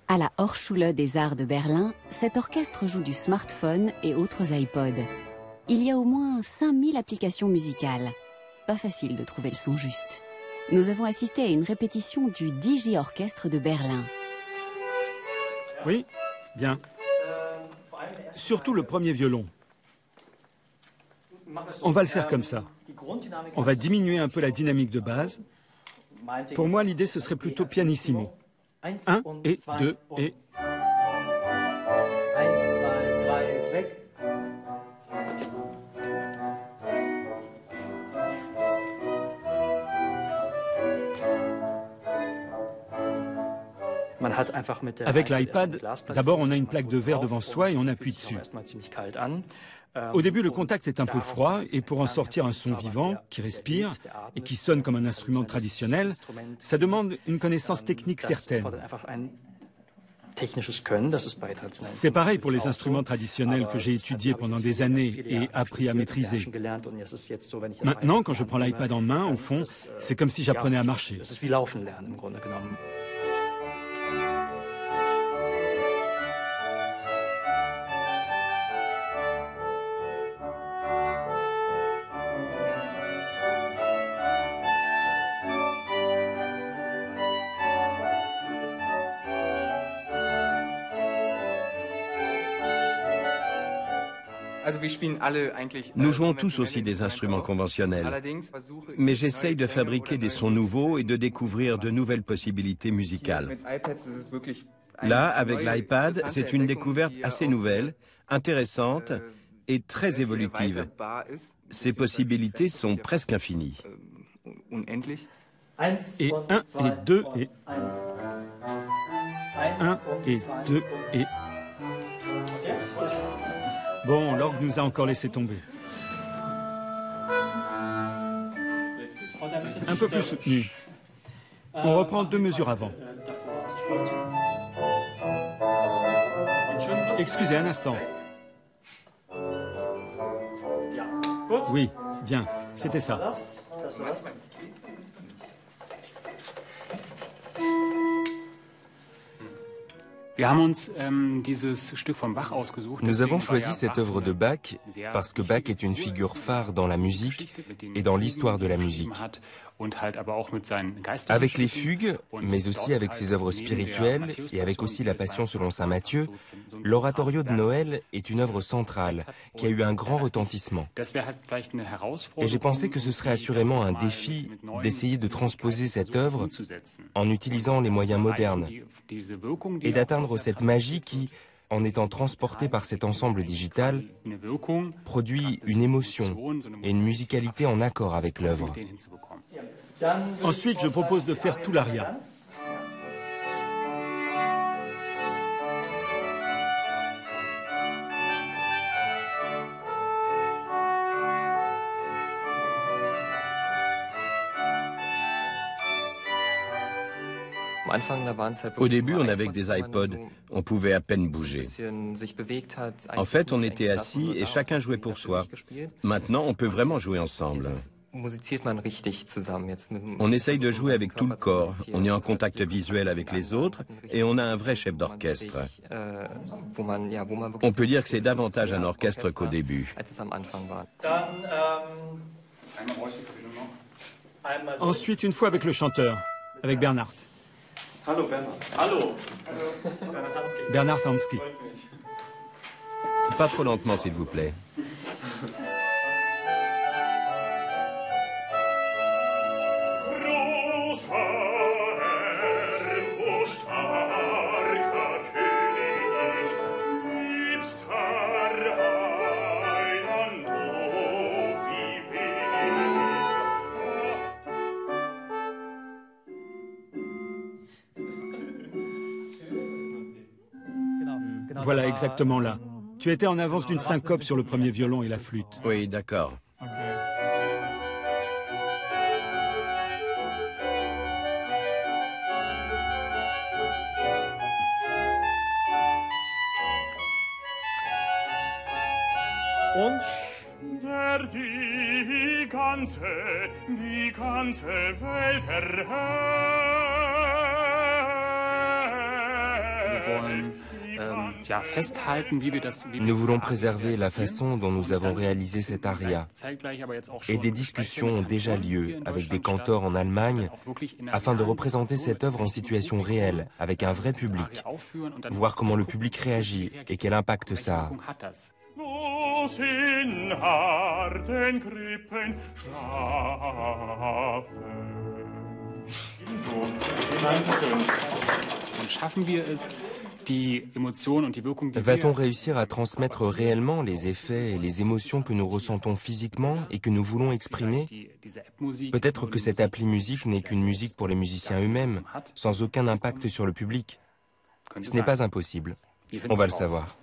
À la Hochschule des Arts de Berlin, cet orchestre joue du smartphone et autres iPods. Il y a au moins 5000 applications musicales. Pas facile de trouver le son juste. Nous avons assisté à une répétition du DJ-orchestre de Berlin. Oui, bien. Surtout le premier violon. On va le faire comme ça. On va diminuer un peu la dynamique de base. Pour moi, l'idée, ce serait plutôt pianissimo. 1 et 2 et... Avec l'iPad, d'abord on a une plaque de verre devant soi et on appuie dessus. Au début, le contact est un peu froid et pour en sortir un son vivant, qui respire et qui sonne comme un instrument traditionnel, ça demande une connaissance technique certaine. C'est pareil pour les instruments traditionnels que j'ai étudiés pendant des années et appris à maîtriser. Maintenant, quand je prends l'iPad en main, au fond, c'est comme si j'apprenais à marcher. Nous jouons tous aussi des instruments conventionnels, mais j'essaye de fabriquer des sons nouveaux et de découvrir de nouvelles possibilités musicales. Là, avec l'iPad, c'est une découverte assez nouvelle, intéressante et très évolutive. Ces possibilités sont presque infinies. Et 1 et 2 et... 1 et 2 et... Bon, l'orgue nous a encore laissé tomber. Un peu plus soutenu. On reprend 2 mesures avant. Excusez un instant. Oui, bien, c'était ça. Nous avons choisi cette œuvre de Bach parce que Bach est une figure phare dans la musique et dans l'histoire de la musique. Avec les fugues, mais aussi avec ses œuvres spirituelles et avec aussi la Passion selon saint Matthieu, l'oratorio de Noël est une œuvre centrale qui a eu un grand retentissement. Et j'ai pensé que ce serait assurément un défi d'essayer de transposer cette œuvre en utilisant les moyens modernes et d'atteindre cette magie qui, en étant transportée par cet ensemble digital, produit une émotion et une musicalité en accord avec l'œuvre. Ensuite, je propose de faire tout l'aria. Au début, on avait des iPods, on pouvait à peine bouger. En fait, on était assis et chacun jouait pour soi. Maintenant, on peut vraiment jouer ensemble. On essaye de jouer avec tout le corps, on est en contact visuel avec les autres et on a un vrai chef d'orchestre. On peut dire que c'est davantage un orchestre qu'au début. Ensuite, une fois avec le chanteur, avec Bernhard. Hallo Bernhard. Hallo. Bernhard Hansky. Pas trop lentement, s'il vous plaît. Voilà, exactement là. Tu étais en avance d'une syncope sur le premier violon et la flûte. Oui, d'accord. Die ganze Welt erhält. Nous voulons préserver la façon dont nous avons réalisé cet aria. Et des discussions ont déjà lieu avec des cantors en Allemagne afin de représenter cette œuvre en situation réelle, avec un vrai public. Voir comment le public réagit et quel impact ça a. Va-t-on réussir à transmettre réellement les effets et les émotions que nous ressentons physiquement et que nous voulons exprimer? Peut-être que cette appli musique n'est qu'une musique pour les musiciens eux-mêmes, sans aucun impact sur le public. Ce n'est pas impossible. On va le savoir.